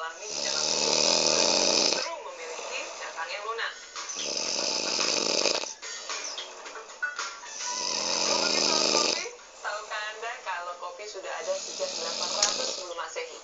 alami di dalam tubuh, justru memiliki cangkang yang lunak. Ngomongin soal kopi, tahukah Anda kalau kopi sudah ada sejak 800 sebelum Masehi?